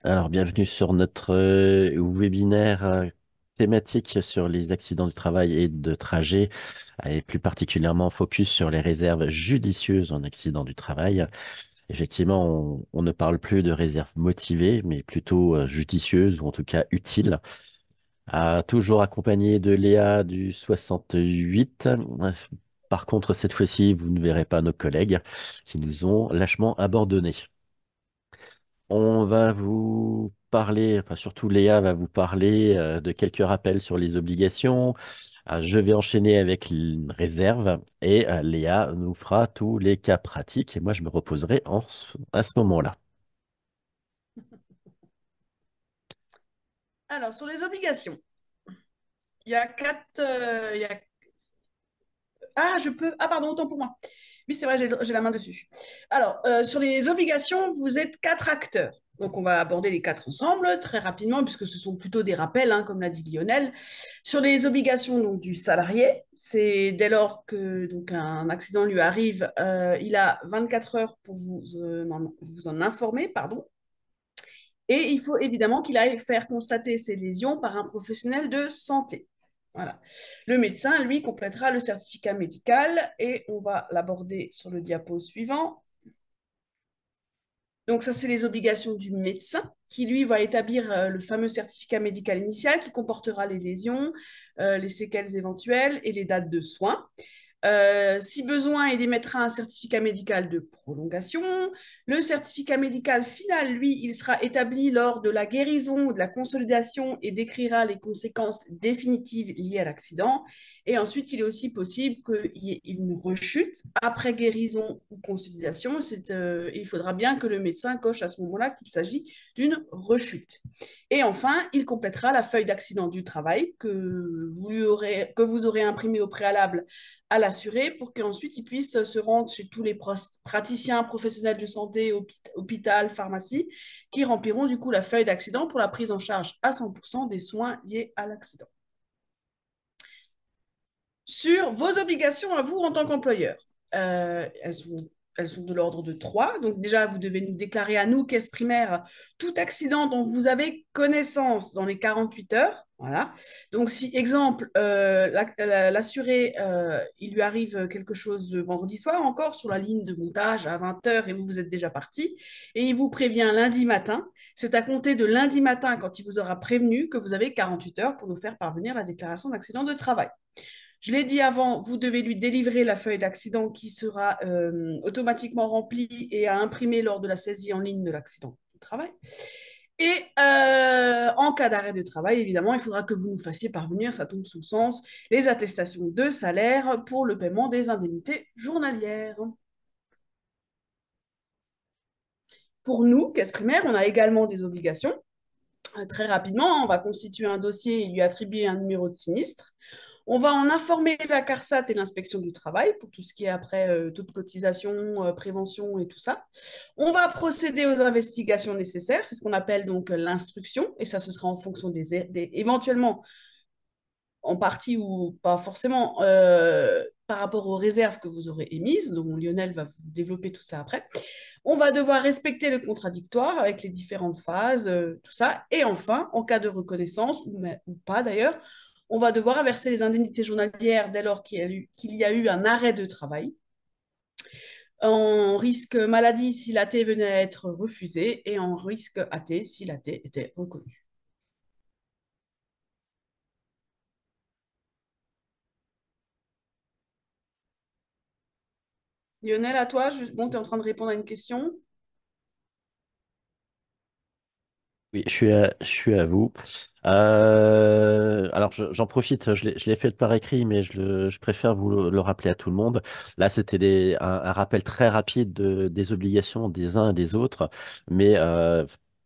Alors, bienvenue sur notre webinaire thématique sur les accidents du travail et de trajet, et plus particulièrement focus sur les réserves judicieuses en accident du travail. Effectivement, on ne parle plus de réserves motivées, mais plutôt judicieuses ou en tout cas utiles. Toujours accompagné de Léa du 68. Par contre, cette fois-ci, vous ne verrez pas nos collègues qui nous ont lâchement abandonnés. On va vous parler, enfin surtout Léa va vous parler de quelques rappels sur les obligations. Je vais enchaîner avec une réserve et Léa nous fera tous les cas pratiques et moi je me reposerai à ce moment-là. Alors, sur les obligations, il y a quatre. Ah, je peux. Ah, pardon, autant pour moi. Oui, c'est vrai, j'ai la main dessus. Alors, sur les obligations, vous êtes quatre acteurs. Donc, on va aborder les quatre ensemble très rapidement, puisque ce sont plutôt des rappels, hein, comme l'a dit Lionel. Sur les obligations donc, du salarié, c'est dès lors que donc, un accident lui arrive, il a 24 heures pour vous en informer, pardon. Et il faut évidemment qu'il aille faire constater ces lésions par un professionnel de santé. Voilà. Le médecin, lui, complétera le certificat médical et on va l'aborder sur le diapo suivant. Donc ça, c'est les obligations du médecin qui, lui, va établir le fameux certificat médical initial qui comportera les lésions, les séquelles éventuelles et les dates de soins. Si besoin, il émettra un certificat médical de prolongation. Le certificat médical final, lui, il sera établi lors de la guérison ou de la consolidation et décrira les conséquences définitives liées à l'accident. Et ensuite, il est aussi possible qu'il y ait une rechute après guérison ou consolidation. Il faudra bien que le médecin coche à ce moment-là qu'il s'agit d'une rechute. Et enfin, il complétera la feuille d'accident du travail que vous aurez imprimée au préalable à l'assuré pour qu'ensuite il puisse se rendre chez tous les praticiens professionnels de santé, hôpital, pharmacie, qui rempliront du coup la feuille d'accident pour la prise en charge à 100% des soins liés à l'accident. Sur vos obligations à vous en tant qu'employeur, elles sont de l'ordre de trois. Donc déjà, vous devez nous déclarer à nous, caisse primaire, tout accident dont vous avez connaissance dans les 48 heures. Voilà. Donc si, exemple, l'assuré, il lui arrive quelque chose le vendredi soir encore sur la ligne de montage à 20 heures et vous êtes déjà parti, et il vous prévient lundi matin, c'est à compter de lundi matin quand il vous aura prévenu que vous avez 48 heures pour nous faire parvenir la déclaration d'accident de travail. Je l'ai dit avant, vous devez lui délivrer la feuille d'accident qui sera automatiquement remplie et à imprimer lors de la saisie en ligne de l'accident de travail. Et en cas d'arrêt de travail, évidemment, il faudra que vous nous fassiez parvenir, ça tombe sous le sens, les attestations de salaire pour le paiement des indemnités journalières. Pour nous, caisse primaire, on a également des obligations. Très rapidement, on va constituer un dossier et lui attribuer un numéro de sinistre. On va en informer la CARSAT et l'inspection du travail pour tout ce qui est après toute cotisation, prévention et tout ça. On va procéder aux investigations nécessaires, c'est ce qu'on appelle donc l'instruction, et ça ce sera en fonction éventuellement en partie ou pas forcément par rapport aux réserves que vous aurez émises, dont Lionel va vous développer tout ça après. On va devoir respecter le contradictoire avec les différentes phases, tout ça. Et enfin, en cas de reconnaissance, ou pas d'ailleurs, on va devoir verser les indemnités journalières dès lors qu'il y a eu un arrêt de travail, en risque maladie si l'AT venait à être refusé et en risque AT si l'AT était reconnu. Lionel, à toi, bon, tu es en train de répondre à une question. Oui, je suis à vous. Alors, j'en profite, je l'ai fait par écrit, mais je préfère vous le rappeler à tout le monde. Là, c'était un rappel très rapide des obligations des uns et des autres, mais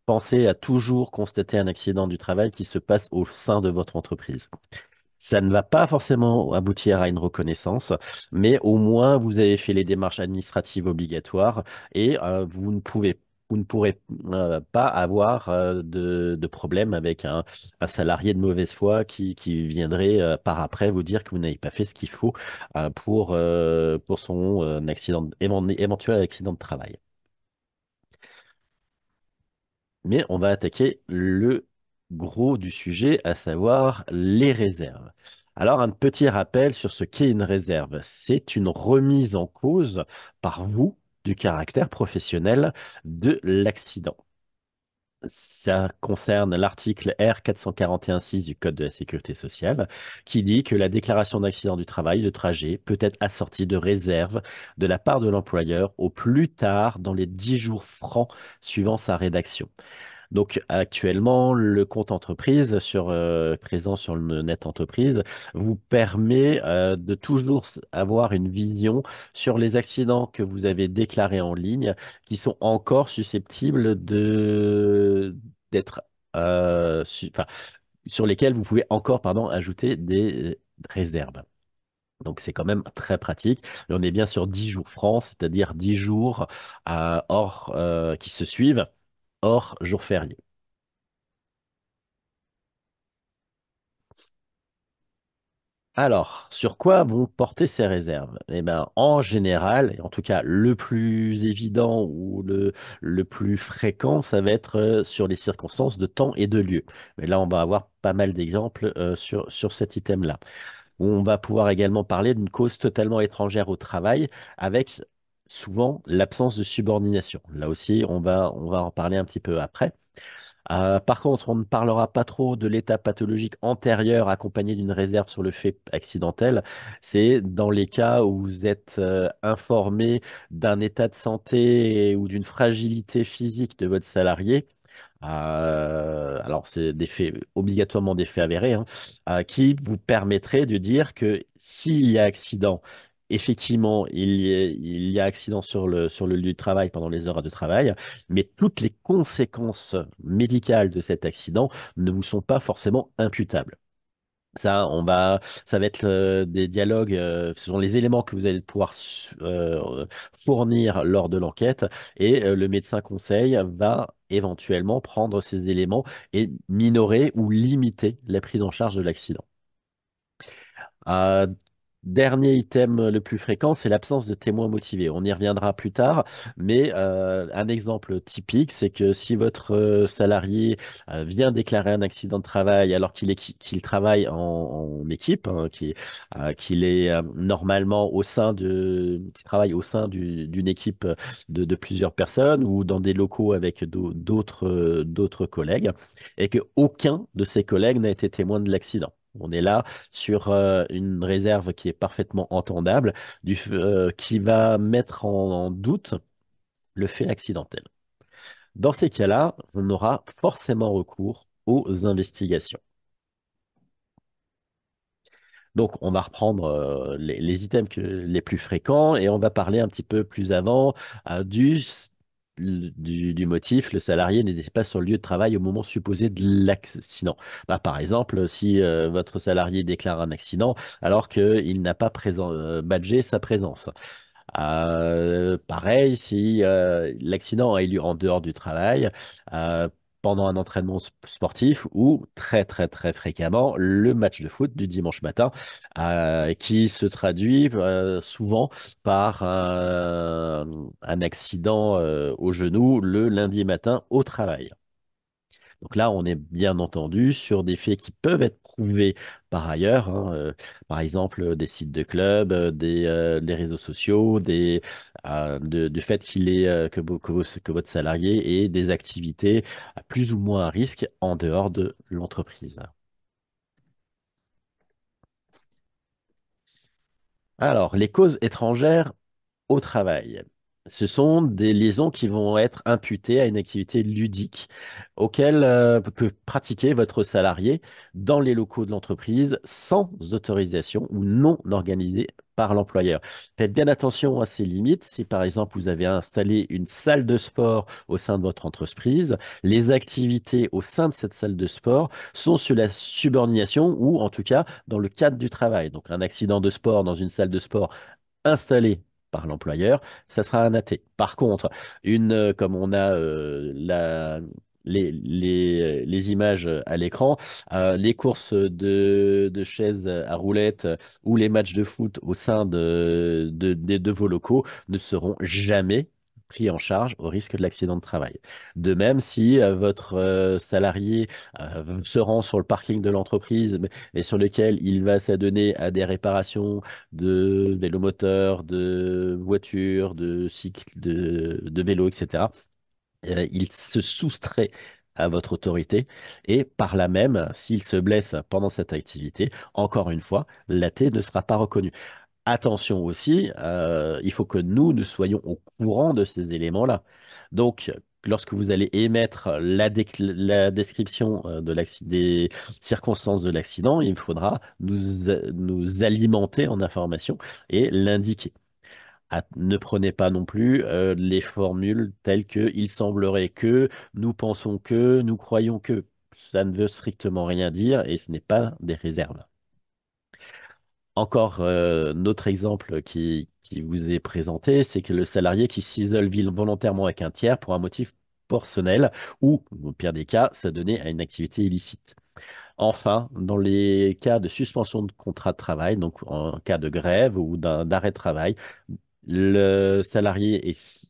pensez à toujours constater un accident du travail qui se passe au sein de votre entreprise. Ça ne va pas forcément aboutir à une reconnaissance, mais au moins vous avez fait les démarches administratives obligatoires et vous ne pourrez pas avoir de problème avec un salarié de mauvaise foi qui viendrait par après vous dire que vous n'avez pas fait ce qu'il faut pour son éventuel accident de travail. Mais on va attaquer le gros du sujet, à savoir les réserves. Alors, un petit rappel sur ce qu'est une réserve. C'est une remise en cause par vous du caractère professionnel de l'accident. Ça concerne l'article R 441-6 du Code de la sécurité sociale qui dit que la déclaration d'accident du travail de trajet peut être assortie de réserves de la part de l'employeur au plus tard dans les 10 jours francs suivant sa rédaction. Donc actuellement, le compte entreprise présent sur le net entreprise vous permet de toujours avoir une vision sur les accidents que vous avez déclarés en ligne qui sont encore susceptibles d'être enfin, sur lesquels vous pouvez encore ajouter des réserves. Donc c'est quand même très pratique. Et on est bien sur 10 jours francs, c'est-à-dire 10 jours qui se suivent hors jour férié. Alors, sur quoi vont porter ces réserves? Eh ben, en général, et en tout cas le plus évident ou le plus fréquent, ça va être sur les circonstances de temps et de lieu. Mais là, on va avoir pas mal d'exemples sur cet item-là. On va pouvoir également parler d'une cause totalement étrangère au travail avec souvent l'absence de subordination. Là aussi, on va en parler un petit peu après. Par contre, on ne parlera pas trop de l'état pathologique antérieur accompagné d'une réserve sur le fait accidentel. C'est dans les cas où vous êtes informé d'un état de santé ou d'une fragilité physique de votre salarié. Alors, c'est des faits, obligatoirement des faits avérés, hein, qui vous permettraient de dire que s'il y a accident, effectivement, il y a accident sur le lieu de travail pendant les heures de travail, mais toutes les conséquences médicales de cet accident ne vous sont pas forcément imputables. Ça va être des dialogues, ce sont les éléments que vous allez pouvoir fournir lors de l'enquête et le médecin conseil va éventuellement prendre ces éléments et minorer ou limiter la prise en charge de l'accident. Euh, Dernier item le plus fréquent, c'est l'absence de témoins motivés. On y reviendra plus tard, mais un exemple typique, c'est que si votre salarié vient déclarer un accident de travail alors qu'il travaille en équipe, hein, qu'il est normalement qu'il travaille au sein d'une équipe de plusieurs personnes ou dans des locaux avec d'autres collègues, et que aucun de ses collègues n'a été témoin de l'accident. On est là sur une réserve qui est parfaitement entendable, qui va mettre en doute le fait accidentel. Dans ces cas-là, on aura forcément recours aux investigations. Donc, on va reprendre les items les plus fréquents et on va parler un petit peu plus avant du motif. Le salarié n'était pas sur le lieu de travail au moment supposé de l'accident. Bah, par exemple, si votre salarié déclare un accident alors qu'il n'a pas badgé sa présence. Pareil, si l'accident a eu lieu en dehors du travail, euh, pendant un entraînement sportif ou très très très fréquemment le match de foot du dimanche matin, qui se traduit souvent par un accident au genou le lundi matin au travail. Donc là, on est bien entendu sur des faits qui peuvent être prouvés par ailleurs, hein, par exemple des sites de clubs, des réseaux sociaux, du fait que votre salarié ait des activités à plus ou moins à risque en dehors de l'entreprise. Alors, les causes étrangères au travail. Ce sont des liaisons qui vont être imputées à une activité ludique auquel peut pratiquer votre salarié dans les locaux de l'entreprise sans autorisation ou non organisée par l'employeur. Faites bien attention à ces limites. Si par exemple vous avez installé une salle de sport au sein de votre entreprise, les activités au sein de cette salle de sport sont sur la subordination ou en tout cas dans le cadre du travail. Donc un accident de sport dans une salle de sport installé par l'employeur, ça sera un AT. Par contre, comme on a les images à l'écran, les courses de chaises à roulettes ou les matchs de foot au sein de vos locaux ne seront jamais pris en charge au risque de l'accident de travail. De même, si votre salarié se rend sur le parking de l'entreprise et sur lequel il va s'adonner à des réparations de vélomoteurs, de voitures, de cycles, de vélos, etc., il se soustrait à votre autorité et par là même, s'il se blesse pendant cette activité, encore une fois, l'AT ne sera pas reconnu. Attention aussi, il faut que nous soyons au courant de ces éléments-là. Donc, lorsque vous allez émettre la description des circonstances de l'accident, il faudra nous alimenter en informations et l'indiquer. Ne prenez pas non plus les formules telles que il semblerait que, nous pensons que, nous croyons que. Ça ne veut strictement rien dire et ce n'est pas des réserves. Encore notre exemple qui vous est présenté, c'est que le salarié qui s'isole volontairement avec un tiers pour un motif personnel ou, au pire des cas, s'adonner à une activité illicite. Enfin, dans les cas de suspension de contrat de travail, donc en cas de grève ou d'arrêt de travail, le salarié est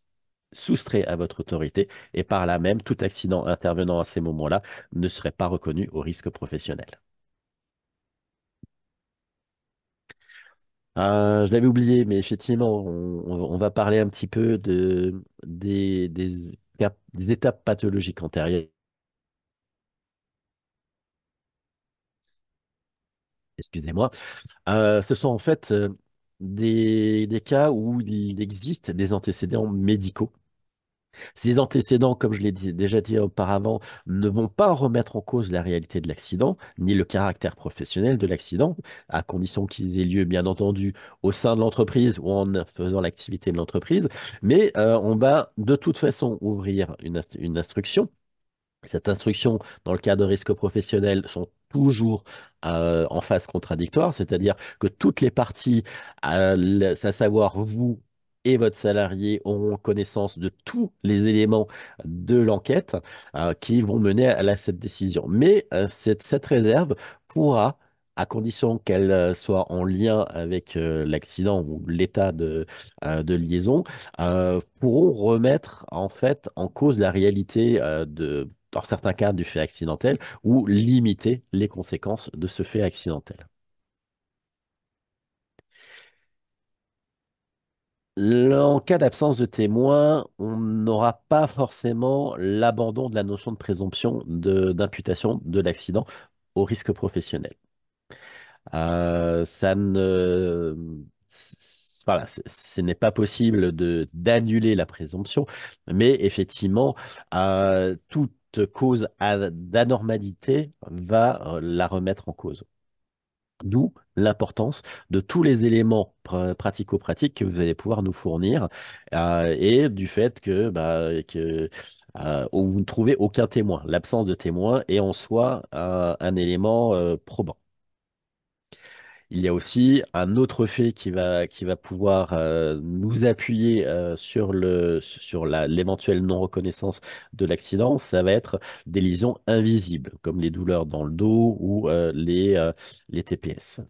soustrait à votre autorité et par là même, tout accident intervenant à ces moments-là ne serait pas reconnu au risque professionnel. Je l'avais oublié, mais effectivement, on va parler un petit peu des étapes pathologiques antérieures. Excusez-moi. Ce sont en fait des cas où il existe des antécédents médicaux. Ces antécédents, comme je l'ai déjà dit auparavant, ne vont pas remettre en cause la réalité de l'accident, ni le caractère professionnel de l'accident, à condition qu'ils aient lieu, bien entendu, au sein de l'entreprise ou en faisant l'activité de l'entreprise. Mais on va de toute façon ouvrir une instruction. Cette instruction, dans le cas de risques professionnels, sont toujours en phase contradictoire, c'est-à-dire que toutes les parties, à savoir vous et votre salarié, auront connaissance de tous les éléments de l'enquête qui vont mener à cette décision. Mais cette réserve pourra, à condition qu'elle soit en lien avec l'accident ou l'état de liaison, pourront remettre en fait en cause la réalité dans certains cas du fait accidentel ou limiter les conséquences de ce fait accidentel. En cas d'absence de témoin, on n'aura pas forcément l'abandon de la notion de présomption d'imputation de l'accident au risque professionnel. Ça ne, voilà, ce n'est pas possible d'annuler la présomption, mais effectivement, toute cause d'anormalité va la remettre en cause. D'où l'importance de tous les éléments pratico-pratiques que vous allez pouvoir nous fournir et du fait où vous ne trouvez aucun témoin. L'absence de témoin est en soi un élément probant. Il y a aussi un autre fait qui va pouvoir nous appuyer sur l'éventuelle non-reconnaissance de l'accident. Ça va être des lésions invisibles, comme les douleurs dans le dos ou les TPS.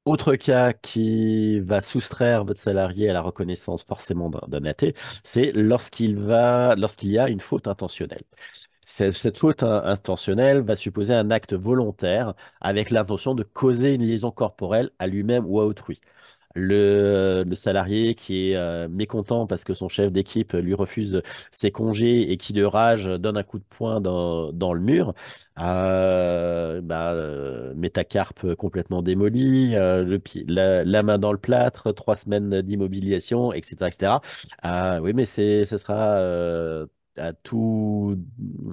Autre cas qui va soustraire votre salarié à la reconnaissance forcément d'un AT, c'est lorsqu'il y a une faute intentionnelle. Cette faute intentionnelle va supposer un acte volontaire avec l'intention de causer une liaison corporelle à lui-même ou à autrui. Le salarié qui est mécontent parce que son chef d'équipe lui refuse ses congés et qui de rage donne un coup de poing dans le mur, métacarpe complètement démoli, la main dans le plâtre, 3 semaines d'immobilisation, etc., etc. Oui, mais ce sera à tout,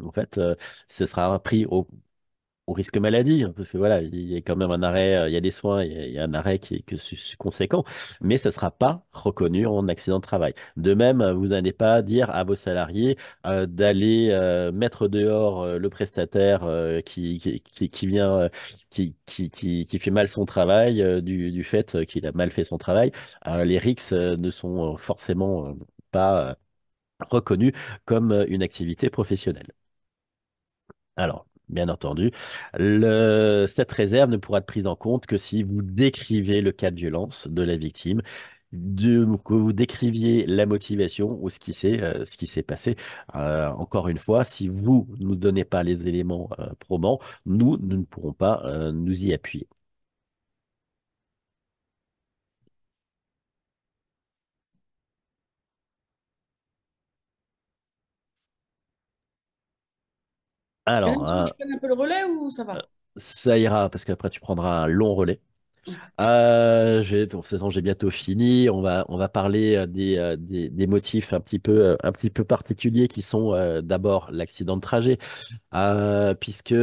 en fait, ce sera pris au risque maladie, hein, parce que voilà, il y a quand même un arrêt, il y a des soins, il y a un arrêt qui est conséquent, mais ça ne sera pas reconnu en accident de travail. De même, vous n'allez pas dire à vos salariés d'aller mettre dehors le prestataire qui vient, qui fait mal son travail du fait qu'il a mal fait son travail. Les RICS ne sont forcément pas reconnus comme une activité professionnelle. Alors, bien entendu, cette réserve ne pourra être prise en compte que si vous décrivez le cas de violence de la victime, que vous décriviez la motivation ou ce qui s'est passé. Encore une fois, si vous ne nous donnez pas les éléments probants, nous ne pourrons pas nous y appuyer. Bien, Alors, tu veux que je prenne un peu le relais ou ça va? ça ira parce qu'après tu prendras un long relais. De toute façon, j'ai bientôt fini. On va parler des motifs un petit peu particuliers qui sont d'abord l'accident de trajet, puisque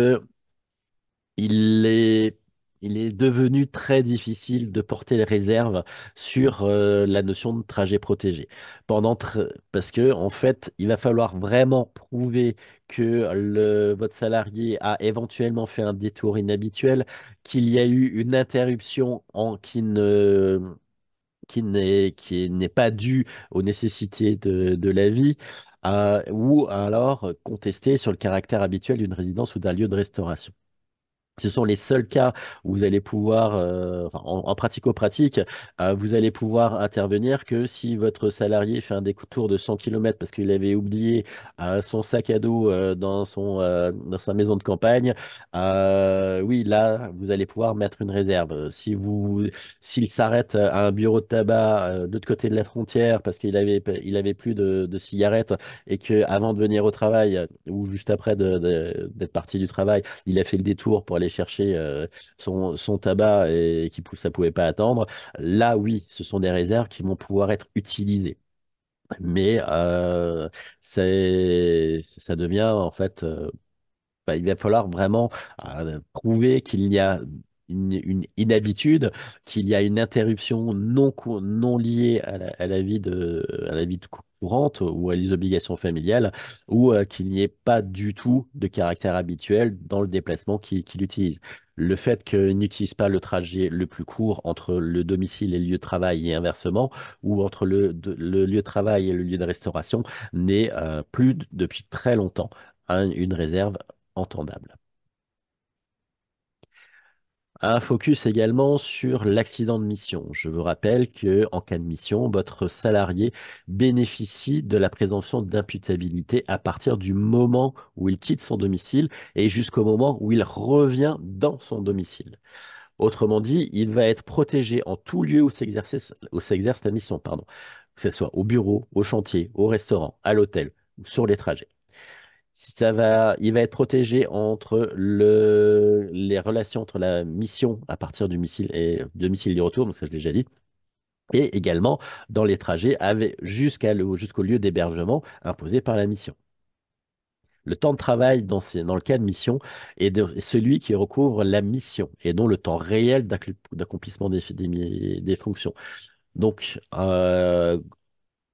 il est, il est devenu très difficile de porter les réserves sur la notion de trajet protégé. Parce que, en fait, il va falloir vraiment prouver que votre salarié a éventuellement fait un détour inhabituel, qu'il y a eu une interruption qui n'est pas due aux nécessités de la vie. Ou alors contester sur le caractère habituel d'une résidence ou d'un lieu de restauration. Ce sont les seuls cas où vous allez pouvoir, enfin, en pratico-pratique, vous allez pouvoir intervenir que si votre salarié fait un détour de 100 km parce qu'il avait oublié son sac à dos dans sa maison de campagne. Oui, là, vous allez pouvoir mettre une réserve. S'il s'arrête à un bureau de tabac de l'autre côté de la frontière parce il avait plus de cigarettes et que avant de venir au travail ou juste après d'être parti du travail, il a fait le détour pour aller chercher son tabac et ça pouvait pas attendre. Là, oui, ce sont des réserves qui vont pouvoir être utilisées. Mais ça devient en fait il va falloir vraiment prouver qu'il y a une inhabitude, qu'il y a une interruption non liée à la vie courante ou à les obligations familiales, ou qu'il n'y ait pas du tout de caractère habituel dans le déplacement qu'il utilise. Le fait qu'il n'utilise pas le trajet le plus court entre le domicile et le lieu de travail et inversement, ou entre le lieu de travail et le lieu de restauration, n'est plus depuis très longtemps une réserve entendable. Un focus également sur l'accident de mission. Je vous rappelle que en cas de mission, votre salarié bénéficie de la présomption d'imputabilité à partir du moment où il quitte son domicile et jusqu'au moment où il revient dans son domicile. Autrement dit, il va être protégé en tout lieu où s'exerce la mission, pardon. Que ce soit au bureau, au chantier, au restaurant, à l'hôtel ou sur les trajets. Il va être protégé entre les relations entre la mission à partir du domicile du retour, donc ça je l'ai déjà dit, et également dans les trajets jusqu'au lieu d'hébergement imposé par la mission. Le temps de travail dans le cas de mission est celui qui recouvre la mission et non le temps réel d'accomplissement des fonctions. Donc,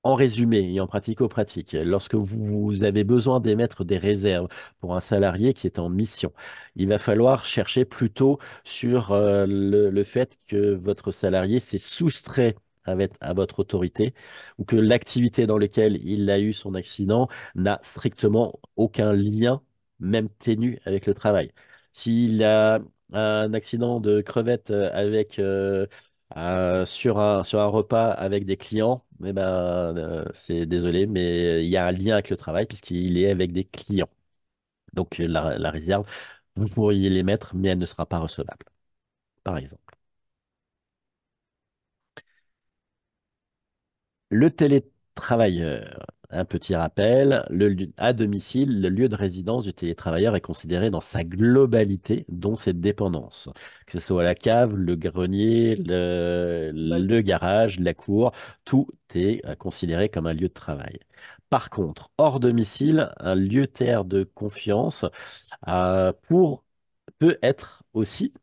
en résumé et en pratico-pratique, lorsque vous avez besoin d'émettre des réserves pour un salarié qui est en mission, il va falloir chercher plutôt sur le fait que votre salarié s'est soustrait à votre autorité ou que l'activité dans laquelle il a eu son accident n'a strictement aucun lien, même ténu, avec le travail. S'il a un accident de crevette sur un repas avec des clients, eh ben, c'est désolé, mais il y a un lien avec le travail puisqu'il est avec des clients. Donc la réserve, vous pourriez l'émettre, mais elle ne sera pas recevable, par exemple. Le télétravailleur, un petit rappel, à domicile, le lieu de résidence du télétravailleur est considéré dans sa globalité, dont ses dépendances, que ce soit la cave, le grenier, le garage, la cour, tout est considéré comme un lieu de travail. Par contre, hors domicile, un lieu terre de confiance peut être aussi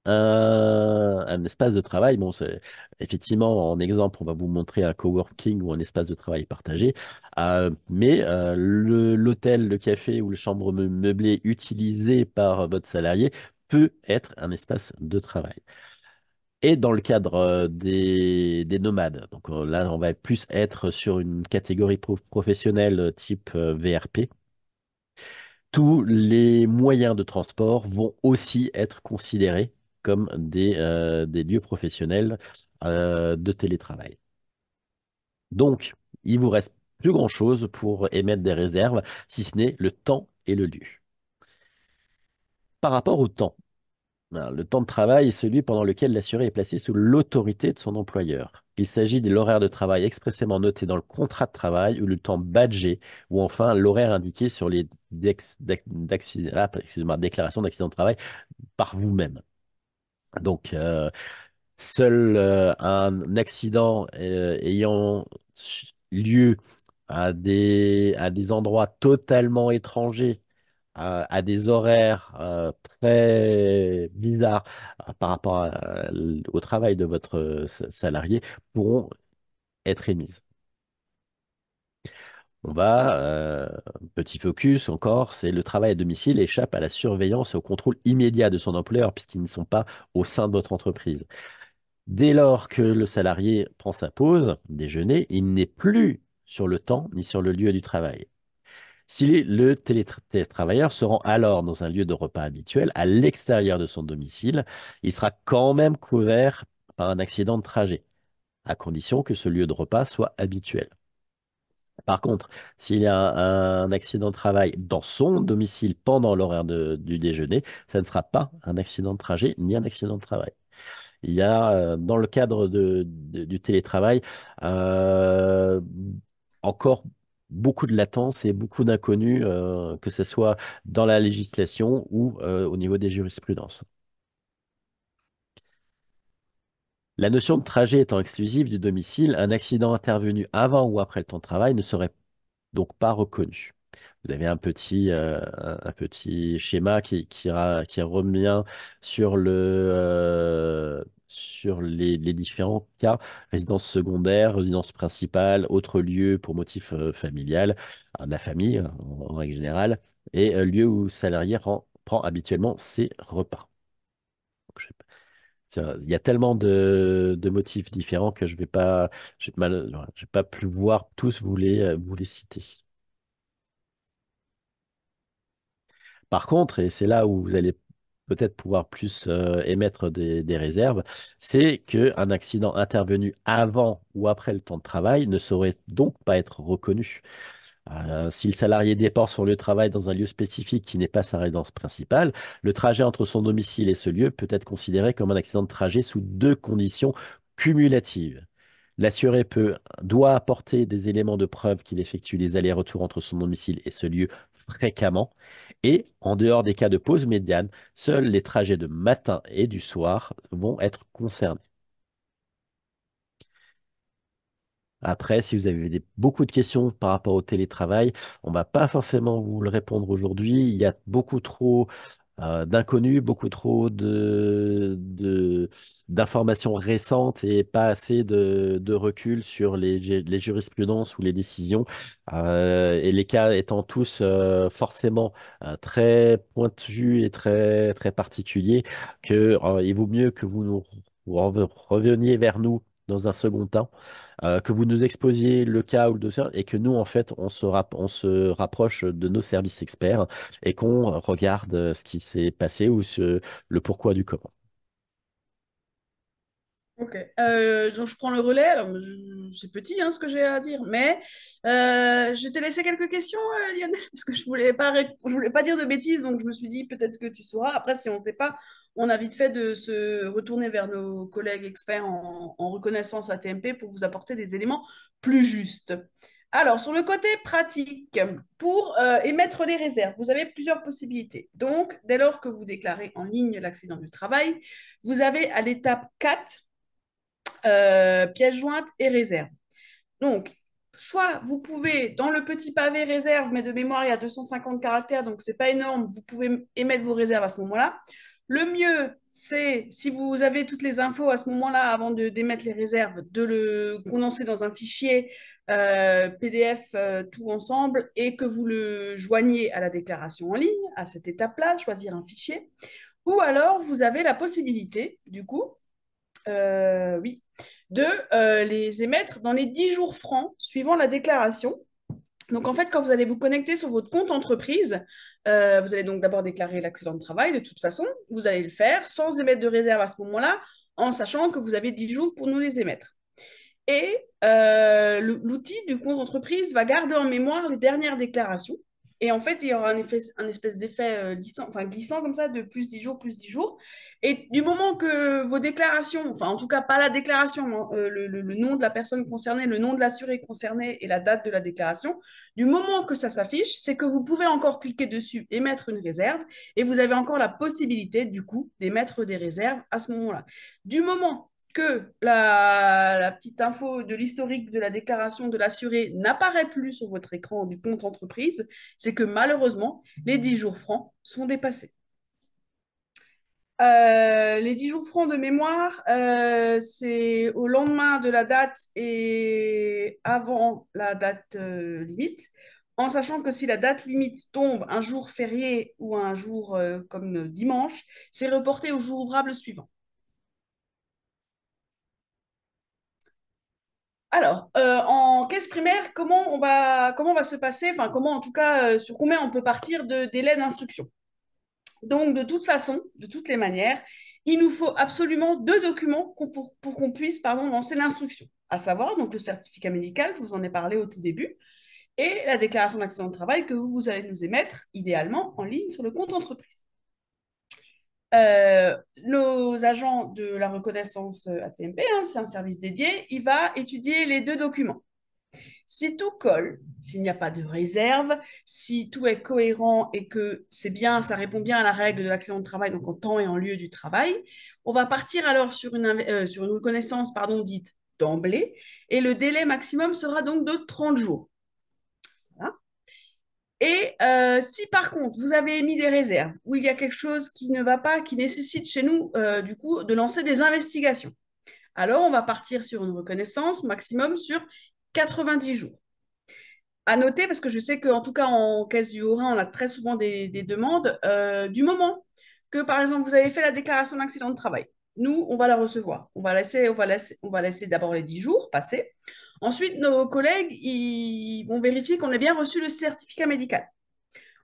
un espace de travail. Bon, effectivement, en exemple, on va vous montrer un coworking ou un espace de travail partagé. Mais l'hôtel, le café ou la chambre meublée utilisée par votre salarié peut être un espace de travail. Et dans le cadre des nomades, donc là, on va plus être sur une catégorie professionnelle type VRP. tous les moyens de transport vont aussi être considérés comme des lieux professionnels de télétravail. Donc, il vous reste plus grand-chose pour émettre des réserves, si ce n'est le temps et le lieu. Par rapport au temps, alors, le temps de travail est celui pendant lequel l'assuré est placé sous l'autorité de son employeur. Il s'agit de l'horaire de travail expressément noté dans le contrat de travail ou le temps badgé ou enfin l'horaire indiqué sur les déclarations d'accident de travail par vous-même. Donc, seul un accident ayant lieu à des endroits totalement étrangers, à des horaires très bizarres par rapport au travail de votre salarié, pourront être émises. Petit focus encore, c'est le travail à domicile échappe à la surveillance et au contrôle immédiat de son employeur puisqu'ils ne sont pas au sein de votre entreprise. Dès lors que le salarié prend sa pause, déjeuner, il n'est plus sur le temps ni sur le lieu du travail. Si le télétravailleur se rend alors dans un lieu de repas habituel à l'extérieur de son domicile, il sera quand même couvert par un accident de trajet, à condition que ce lieu de repas soit habituel. Par contre, s'il y a un accident de travail dans son domicile pendant l'horaire du déjeuner, ça ne sera pas un accident de trajet ni un accident de travail. Il y a, dans le cadre du télétravail, euh, encore beaucoup de latence et beaucoup d'inconnus, que ce soit dans la législation ou au niveau des jurisprudences. La notion de trajet étant exclusive du domicile, un accident intervenu avant ou après le temps de travail ne serait donc pas reconnu. Vous avez un petit schéma qui revient sur les différents cas, résidence secondaire, résidence principale, autre lieu pour motif familial, de la famille en règle générale, et lieu où le salarié prend habituellement ses repas. Donc, il y a tellement de motifs différents que je vais pas pouvoir tous vous les citer. Par contre, et c'est là où vous allez peut-être pouvoir plus émettre des réserves, c'est qu'un accident intervenu avant ou après le temps de travail ne saurait donc pas être reconnu. Si le salarié départ sur le travail dans un lieu spécifique qui n'est pas sa résidence principale, le trajet entre son domicile et ce lieu peut être considéré comme un accident de trajet sous deux conditions cumulatives. L'assuré doit apporter des éléments de preuve qu'il effectue les allers-retours entre son domicile et ce lieu fréquemment. Et en dehors des cas de pause médiane, seuls les trajets de matin et du soir vont être concernés. Après, si vous avez beaucoup de questions par rapport au télétravail, on ne va pas forcément vous le répondre aujourd'hui. Il y a beaucoup trop d'inconnus, beaucoup trop d'informations récentes et pas assez de recul sur les jurisprudences ou les décisions. Et les cas étant tous forcément très pointus et très particuliers, il vaut mieux que vous reveniez vers nous dans un second temps, que vous nous exposiez le cas ou le dossier et que nous, en fait, on se rapproche de nos services experts et qu'on regarde ce qui s'est passé ou le pourquoi du comment. Ok. Donc je prends le relais. Alors, c'est petit hein, ce que j'ai à dire, mais je t'ai laissé quelques questions, Lionel, parce que je voulais pas dire de bêtises, donc je me suis dit peut-être que tu sauras. Après, si on ne sait pas, on a vite fait de se retourner vers nos collègues experts en reconnaissance ATMP pour vous apporter des éléments plus justes. Alors, sur le côté pratique, pour émettre les réserves, vous avez plusieurs possibilités. Donc, dès lors que vous déclarez en ligne l'accident du travail, vous avez à l'étape 4 pièce jointe et réserve. Donc, soit vous pouvez, dans le petit pavé réserve, mais de mémoire, il y a 250 caractères, donc c'est pas énorme, vous pouvez émettre vos réserves à ce moment-là. Le mieux, c'est, si vous avez toutes les infos à ce moment-là, avant d'émettre les réserves, de le condenser dans un fichier PDF tout ensemble et que vous le joignez à la déclaration en ligne, à cette étape-là, choisir un fichier. Ou alors, vous avez la possibilité, du coup, oui, de les émettre dans les 10 jours francs suivant la déclaration. Donc, en fait, quand vous allez vous connecter sur votre compte entreprise, vous allez donc d'abord déclarer l'accident de travail. De toute façon, vous allez le faire sans émettre de réserve à ce moment-là, en sachant que vous avez 10 jours pour nous les émettre. Et l'outil du compte entreprise va garder en mémoire les dernières déclarations. Et en fait, il y aura un espèce d'effet glissant comme ça, de plus 10 jours, plus 10 jours. Et du moment que vos déclarations, enfin en tout cas pas la déclaration, le nom de la personne concernée, le nom de l'assuré concerné et la date de la déclaration, du moment que ça s'affiche, c'est que vous pouvez encore cliquer dessus et mettre une réserve. Et vous avez encore la possibilité, du coup, d'émettre des réserves à ce moment-là. Du moment que la petite info de l'historique de la déclaration de l'assuré n'apparaît plus sur votre écran du compte entreprise, c'est que malheureusement, les 10 jours francs sont dépassés. Les 10 jours francs de mémoire, c'est au lendemain de la date et avant la date limite, en sachant que si la date limite tombe un jour férié ou un jour comme dimanche, c'est reporté au jour ouvrable suivant. Alors, en caisse primaire, comment on va se passer, enfin, comment en tout cas, sur combien on peut partir de délai d'instruction. Donc, de toute façon, de toutes les manières, il nous faut absolument deux documents pour qu'on puisse, pardon, lancer l'instruction, à savoir donc le certificat médical, je vous en ai parlé au tout début, et la déclaration d'accident de travail que vous allez nous émettre, idéalement, en ligne sur le compte entreprise. Nos agents de la reconnaissance ATMP, hein, c'est un service dédié, il va étudier les deux documents. Si tout colle, s'il n'y a pas de réserve, si tout est cohérent et que c'est bien, ça répond bien à la règle de l'accident de travail, donc en temps et en lieu du travail, on va partir alors sur une reconnaissance pardon, dite d'emblée, et le délai maximum sera donc de 30 jours. Voilà. Et si par contre vous avez émis des réserves ou il y a quelque chose qui ne va pas, qui nécessite chez nous du coup de lancer des investigations, alors on va partir sur une reconnaissance maximum sur 90 jours. À noter, parce que je sais qu'en tout cas en caisse du Haut-Rhin, on a très souvent des demandes, du moment que par exemple vous avez fait la déclaration d'accident de travail. Nous, on va la recevoir. On va laisser d'abord les 10 jours passer. Ensuite, nos collègues ils vont vérifier qu'on ait bien reçu le certificat médical.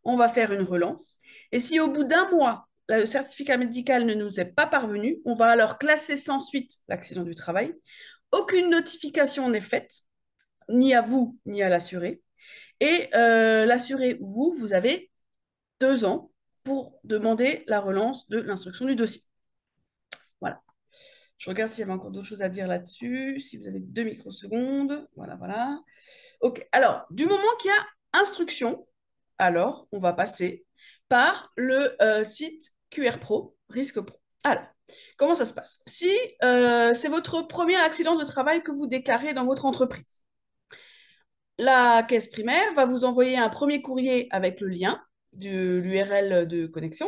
On va faire une relance. Et si au bout d'un mois, le certificat médical ne nous est pas parvenu, on va alors classer sans suite l'accident du travail. Aucune notification n'est faite, ni à vous, ni à l'assuré. Et l'assuré, vous avez 2 ans pour demander la relance de l'instruction du dossier. Voilà. Je regarde s'il y avait encore d'autres choses à dire là-dessus. Si vous avez 2 microsecondes. Voilà, voilà. OK. Alors, du moment qu'il y a instruction, alors on va passer par le site QR Pro, Risque Pro. Alors, comment ça se passe? Si c'est votre premier accident de travail que vous déclarez dans votre entreprise, la caisse primaire va vous envoyer un premier courrier avec le lien de l'URL de connexion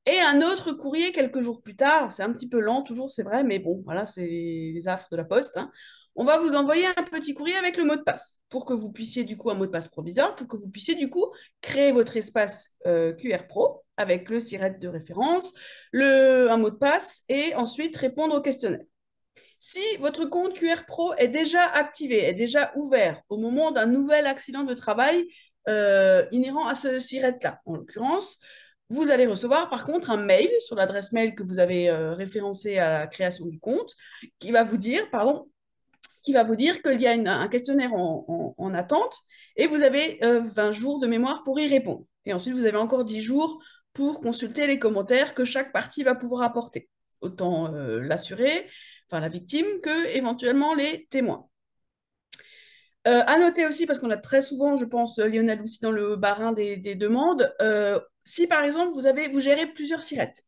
et un autre courrier quelques jours plus tard. C'est un petit peu lent, toujours, c'est vrai, mais bon, voilà, c'est les affres de la poste, hein. On va vous envoyer un petit courrier avec le mot de passe pour que vous puissiez, du coup, un mot de passe provisoire, pour que vous puissiez, du coup, créer votre espace QR Pro avec le SIRET de référence, un mot de passe et ensuite répondre au questionnaire. Si votre compte QR Pro est déjà activé, est déjà ouvert au moment d'un nouvel accident de travail inhérent à ce SIRET-là, en l'occurrence, vous allez recevoir par contre un mail sur l'adresse mail que vous avez référencée à la création du compte qui va vous dire, pardon, qui va vous dire qu'il y a un questionnaire en attente et vous avez 20 jours de mémoire pour y répondre. Et ensuite, vous avez encore 10 jours pour consulter les commentaires que chaque partie va pouvoir apporter. Autant l'assuré, enfin la victime, que éventuellement les témoins. À noter aussi, parce qu'on a très souvent, je pense, Lionel aussi dans le barin des demandes, si par exemple vous gérez plusieurs sirettes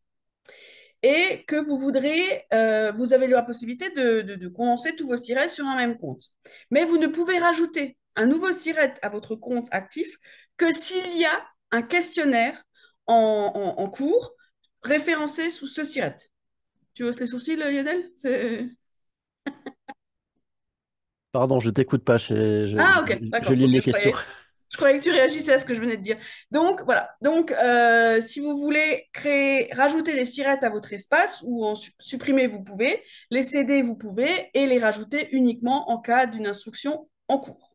et que vous avez la possibilité de condenser tous vos sirets sur un même compte. Mais vous ne pouvez rajouter un nouveau siret à votre compte actif que s'il y a un questionnaire en cours référencé sous ce siret. Tu hausses les sourcils, Lionel? Pardon, je t'écoute pas, Ah, ok, je d'accord. lis Ok, les questions. je croyais que tu réagissais à ce que je venais de dire. Donc, voilà. Donc, si vous voulez rajouter des sirettes à votre espace ou en supprimer, vous pouvez. Les céder, vous pouvez. Et les rajouter uniquement en cas d'une instruction en cours.